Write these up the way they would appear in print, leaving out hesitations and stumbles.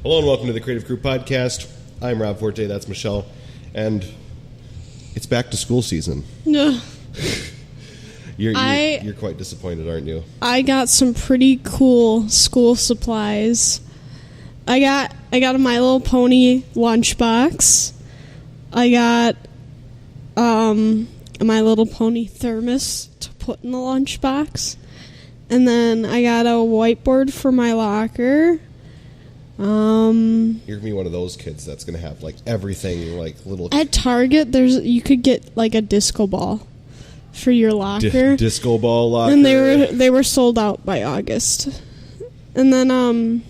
Hello and welcome to the Creative Crew Podcast. I'm Rob Forte, that's Michelle, and it's back to school season. No. You're quite disappointed, aren't you? I got some pretty cool school supplies. I got a My Little Pony lunchbox. I got a My Little Pony thermos to put in the lunchbox. And then I got a whiteboard for my locker. You're gonna be one of those kids that's gonna have like everything, like little. At Target, you could get like a disco ball for your locker. Disco ball locker. And they were sold out by August. And then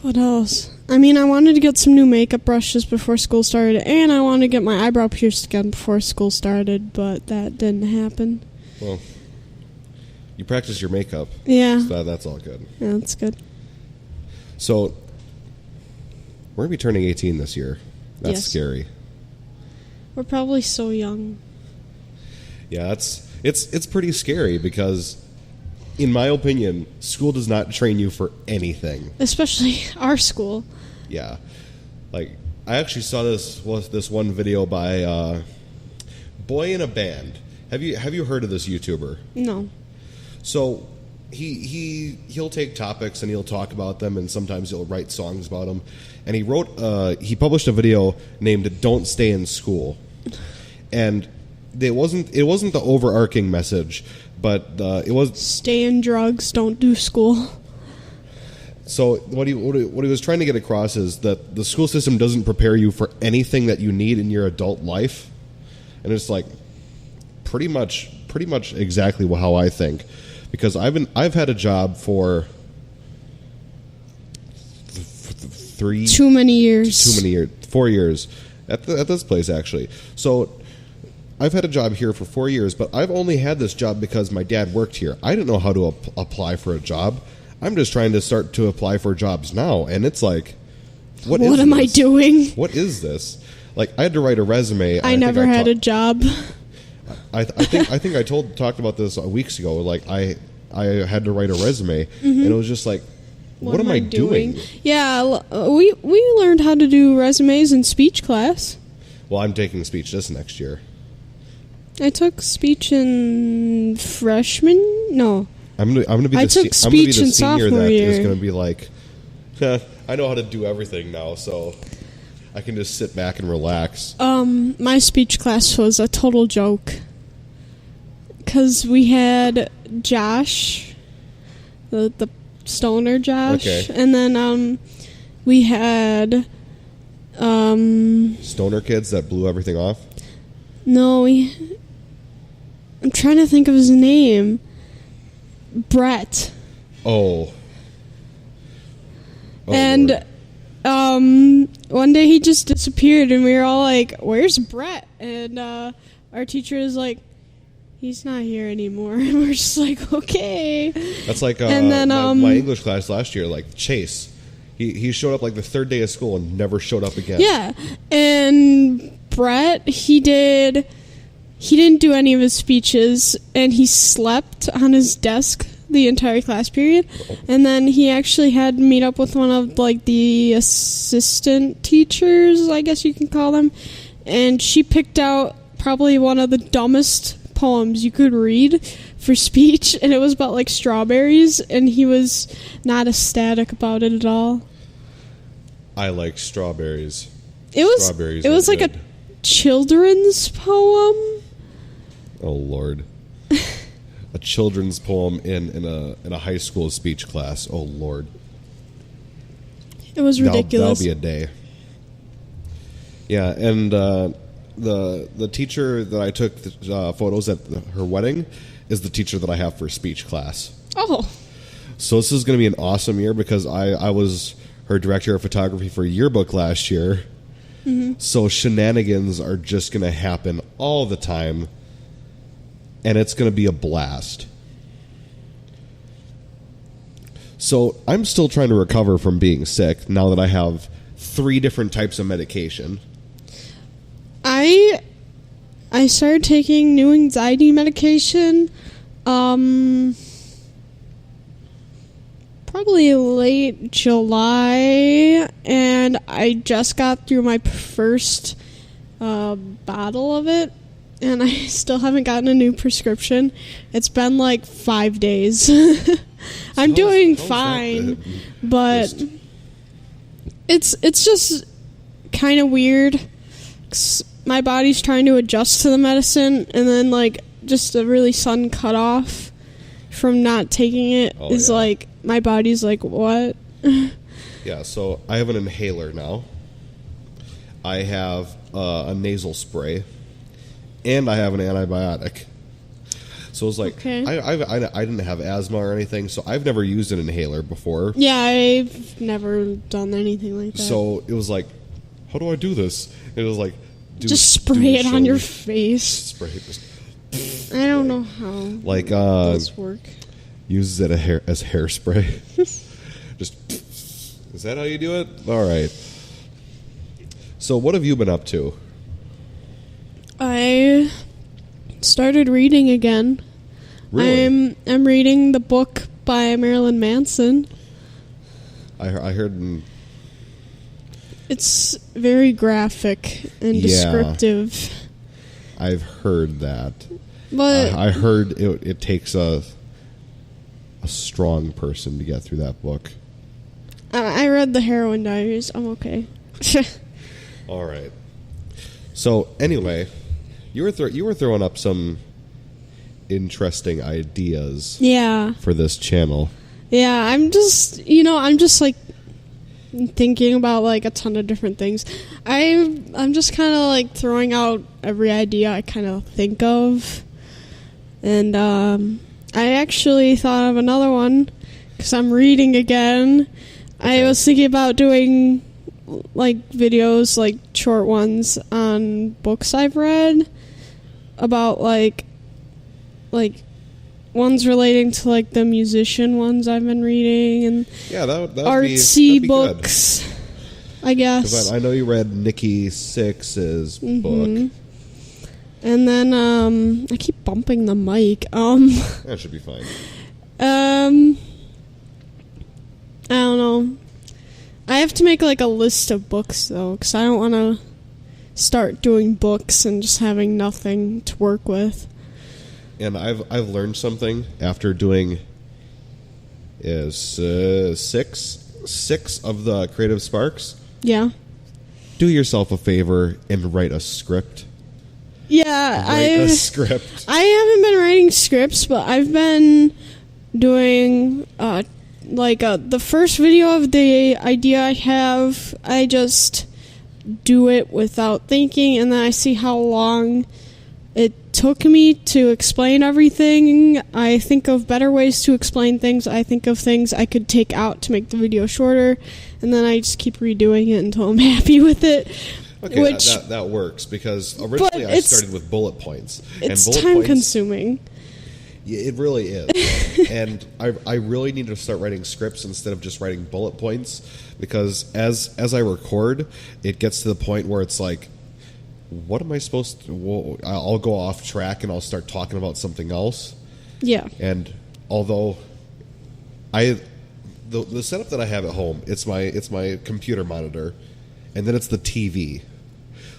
what else? I mean, I wanted to get some new makeup brushes before school started, and I wanted to get my eyebrow pierced again before school started, but that didn't happen. Well, you practice your makeup. Yeah. So that's all good. Yeah, that's good. So, we're going to be turning 18 this year. That's Yes. scary. We're probably so young. Yeah, it's pretty scary because, in my opinion, school does not train you for anything. Especially our school. Yeah. Like, I actually saw this one video by Boy in a Band. Have you heard of this YouTuber? No. So he'll take topics and he'll talk about them, and sometimes he'll write songs about them. And he published a video named "Don't Stay in School," and it wasn't the overarching message, but it was stay in drugs, don't do school. So what he was trying to get across is that the school system doesn't prepare you for anything that you need in your adult life, and it's like pretty much exactly how I think. Because I've had a job for 4 years at this place actually. So I've had a job here for 4 years, but I've only had this job because my dad worked here. I didn't know how to apply for a job. I'm just trying to start to apply for jobs now, and it's like, what am I doing? What is this? Like, I had to write a resume. I never had a job. I think I talked about this weeks ago. Like, I had to write a resume, and it was just like, what am I doing? Yeah, we learned how to do resumes in speech class. Well, I'm taking speech this next year. I took speech in freshman. No, I'm gonna be I the took speech in senior sophomore that year. is gonna be like, I know how to do everything now, so I can just sit back and relax. My speech class was a total joke. Because we had Josh, the stoner Josh, okay. And then we had Stoner kids that blew everything off? No, I'm trying to think of his name. Brett. Oh. And one day he just disappeared, and we were all like, "Where's Brett?" And our teacher is like, "He's not here anymore." And we're just like, "Okay." That's like and then, my English class last year, like Chase. He showed up like the third day of school and never showed up again. Yeah, and Brett, he didn't do any of his speeches, and he slept on his desk the entire class period. And then he actually had to meet up with one of like the assistant teachers, I guess you can call them, and she picked out probably one of the dumbest poems you could read for speech, and it was about like strawberries, and he was not ecstatic about it at all. I like strawberries. It was like good. a children's poem. Oh Lord. A children's poem in a high school speech class. Oh Lord. It was ridiculous. That'll be a day. Yeah, and the teacher that I took photos at her wedding is the teacher that I have for speech class. Oh. So this is going to be an awesome year because I was her director of photography for yearbook last year. Mm-hmm. So shenanigans are just going to happen all the time, and it's going to be a blast. So I'm still trying to recover from being sick now that I have 3 different types of medication. I started taking new anxiety medication probably late July, and I just got through my first bottle of it, and I still haven't gotten a new prescription. It's been like 5 days. I'm doing fine, but it's just kind of weird. 'Cause my body's trying to adjust to the medicine, and then like just a really sudden cutoff from not taking it is like my body's like, what? Yeah, so I have an inhaler now. I have a nasal spray, and I have an antibiotic. So it's like, Okay. I didn't have asthma or anything, so I've never used an inhaler before. Yeah, I've never done anything like that. So it was like, how do I do this? It was like, just spray it on your face. Spray it. Just, I don't know how like those work. uses it as hairspray. Just, is that how you do it? All right. So what have you been up to? I started reading again. Really? I'm reading the book by Marilyn Manson. I heard. It's very graphic and descriptive. I've heard that. But I heard it takes a strong person to get through that book. I read the Heroin Diaries. I'm okay. All right. So anyway, you were throwing up some interesting ideas. Yeah. For this channel. Yeah, I'm just like thinking about like a ton of different things. I'm just kind of like throwing out every idea I kind of think of. And I actually thought of another one because I'm reading again. Okay. I was thinking about doing like videos, like short ones on books I've read about like ones relating to like the musician ones I've been reading and that'd artsy be books, good. I guess. 'Cause I know you read Nikki Sixx's book. And then I keep bumping the mic. That should be fine. I don't know. I have to make like a list of books though, because I don't want to start doing books and just having nothing to work with. And I've learned something after doing six of the Creative Sparks. Yeah. Do yourself a favor and write a script. Yeah, a script. I haven't been writing scripts, but I've been doing the first video of the idea I have. I just do it without thinking, and then I see how long it took me to explain everything. I think of better ways to explain things. I think of things I could take out to make the video shorter, and then I just keep redoing it until I'm happy with it. Okay, that works, because originally I started with bullet points. It's bullet time points, consuming. Yeah, it really is. And I really need to start writing scripts instead of just writing bullet points, because as I record, it gets to the point where it's like, what am I supposed to... Well, I'll go off track and I'll start talking about something else. Yeah. And although the setup that I have at home, it's my computer monitor, and then it's the TV.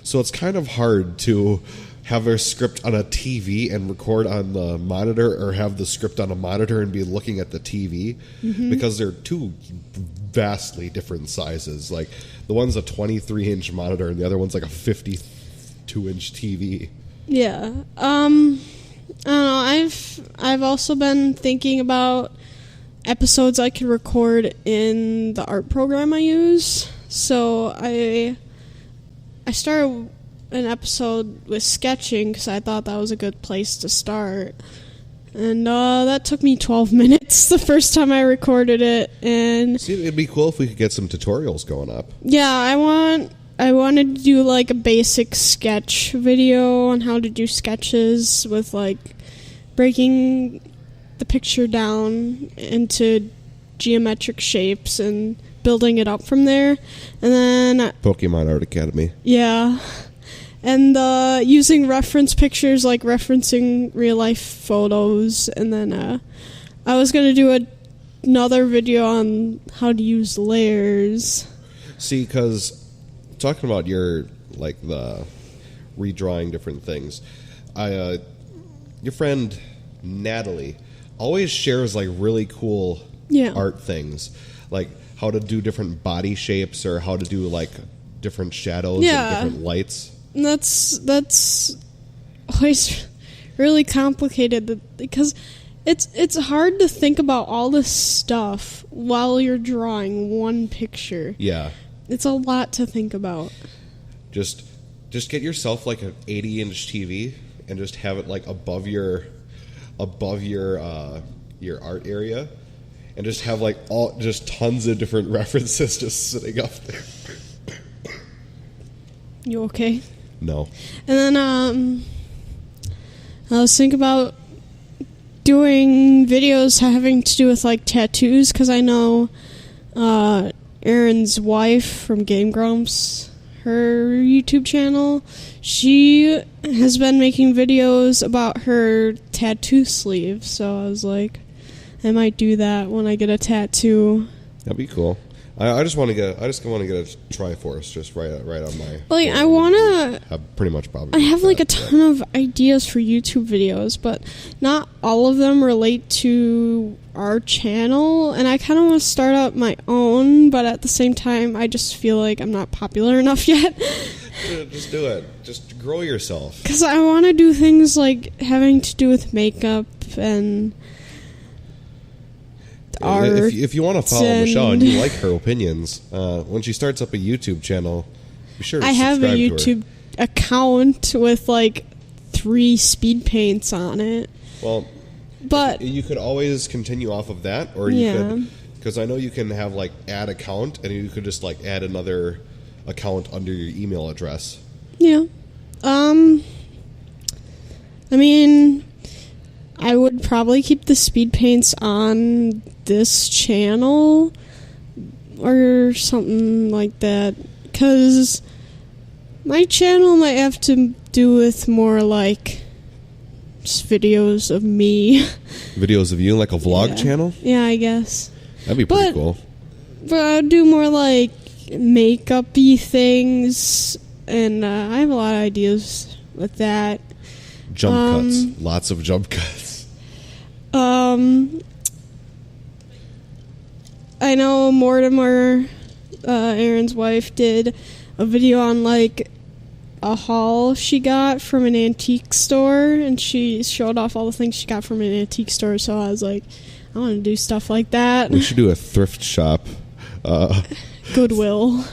So it's kind of hard to have a script on a TV and record on the monitor, or have the script on a monitor and be looking at the TV, because they're two vastly different sizes. Like, the one's a 23-inch monitor and the other one's like a 52-inch TV. Yeah. I don't know. I've also been thinking about episodes I could record in the art program I use. So I started an episode with sketching because I thought that was a good place to start. And that took me 12 minutes the first time I recorded it. And see, it'd be cool if we could get some tutorials going up. Yeah, I wanted to do like a basic sketch video on how to do sketches with like breaking the picture down into geometric shapes and building it up from there. And then Pokemon Art Academy. Yeah. And using reference pictures, like referencing real life photos. And then I was going to do another video on how to use layers. See, because talking about your the redrawing different things, your friend Natalie always shares really cool art things, like how to do different body shapes or how to do different shadows and different lights. And that's always really complicated because it's hard to think about all this stuff while you're drawing one picture. Yeah. It's a lot to think about. Just get yourself an 80-inch TV and just have it above your art area, and just have just tons of different references just sitting up there. You okay? No. And then I was thinking about doing videos having to do with tattoos, because I know Aaron's wife from Game Grumps, her YouTube channel, she has been making videos about her tattoo sleeve. So I was like, I might do that when I get a tattoo. That'd be cool. I just want to get a Triforce just right on my. I want to. Pretty much probably. I have a ton of ideas for YouTube videos, but not all of them relate to our channel. And I kind of want to start up my own, but at the same time, I just feel like I'm not popular enough yet. Just do it. Just grow yourself. Because I want to do things having to do with makeup and. If you want to follow Michelle and you like her opinions, when she starts up a YouTube channel, be sure to subscribe to her. I have a YouTube account with 3 speed paints on it. Well, but you could always continue off of that, or you could, because I know you can have add account, and you could just add another account under your email address. Yeah. I mean, I would probably keep the speed paints on this channel or something like that, because my channel might have to do with more just videos of me. Videos of you, like a vlog channel? Yeah, I guess. That'd be pretty cool. But I'd do more makeup-y things, and I have a lot of ideas with that. Jump cuts. Lots of jump cuts. I know Mortimer, Aaron's wife, did a video on a haul she got from an antique store, and she showed off all the things she got from an antique store. So I was like, I want to do stuff like that. We should do a thrift shop. Goodwill.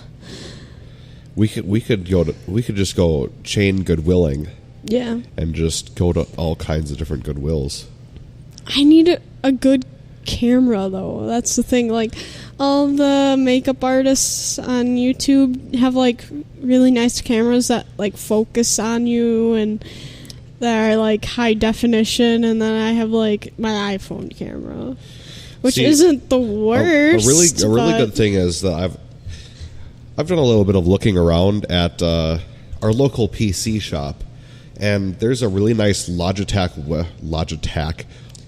We could just go chain Goodwilling. Yeah. And just go to all kinds of different Goodwills. I need a good camera, though. That's the thing. All the makeup artists on YouTube have really nice cameras that focus on you and that are high definition, and then I have my iPhone camera, which isn't the worst. A really good thing is that I've done a little bit of looking around at our local PC shop, and there's a really nice Logitech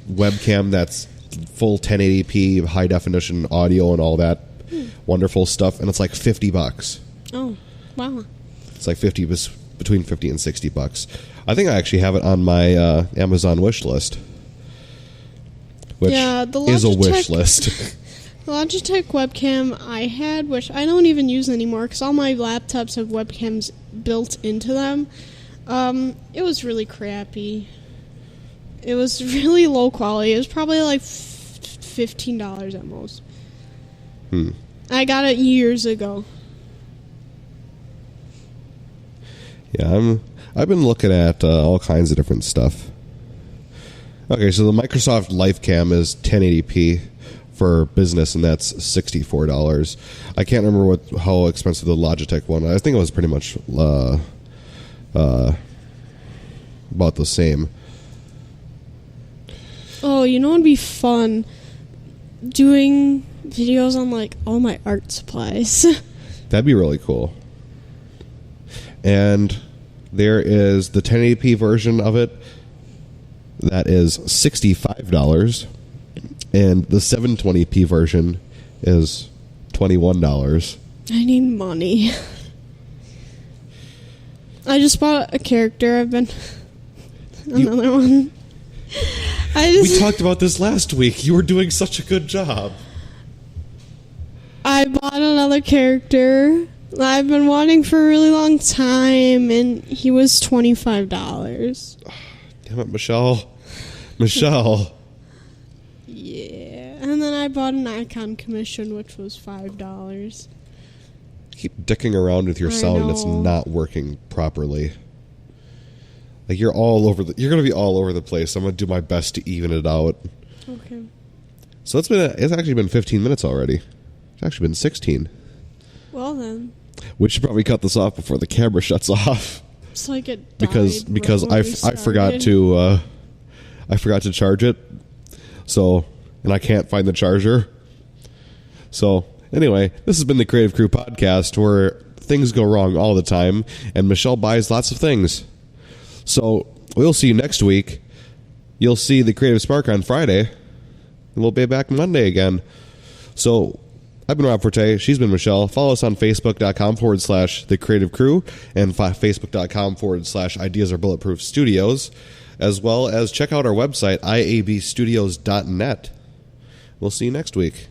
webcam that's full 1080p, high definition audio and all that wonderful stuff, and it's $50. Oh, wow. It's between $50 and $60. I think I actually have it on my Amazon wish list, which is a wish list. The Logitech webcam I had, which I don't even use anymore because all my laptops have webcams built into them, it was really crappy. It was really low quality. It was probably $15 at most. I got it years ago. Yeah, I've been looking at all kinds of different stuff. Okay, so the Microsoft LifeCam is 1080p for business, and that's $64. I can't remember how expensive the Logitech one. I think it was pretty much about the same. Oh, you know what would be fun? Doing videos on all my art supplies. That'd be really cool. And there is the 1080p version of it that is $65. And the 720p version is $21. I need money. I just bought a character. Another one. We talked about this last week. You were doing such a good job. I bought another character I've been wanting for a really long time, and he was $25. Damn it, Michelle. Michelle. Yeah. And then I bought an icon commission, which was $5. Keep dicking around with your sound. It's not working properly. Like you're going to be all over the place. I'm going to do my best to even it out. Okay. So it's actually been 15 minutes already. It's actually been 16. Well then. We should probably cut this off before the camera shuts off. It's like it died because I forgot to charge it. So, and I can't find the charger. So, anyway, this has been the Creative Crew podcast where things go wrong all the time and Michelle buys lots of things. So, we'll see you next week. You'll see the Creative Spark on Friday. And we'll be back Monday again. So, I've been Rob Forte. She's been Michelle. Follow us on Facebook.com/The Creative Crew and Facebook.com/Ideas Are Bulletproof Studios, as well as check out our website, iabstudios.net. We'll see you next week.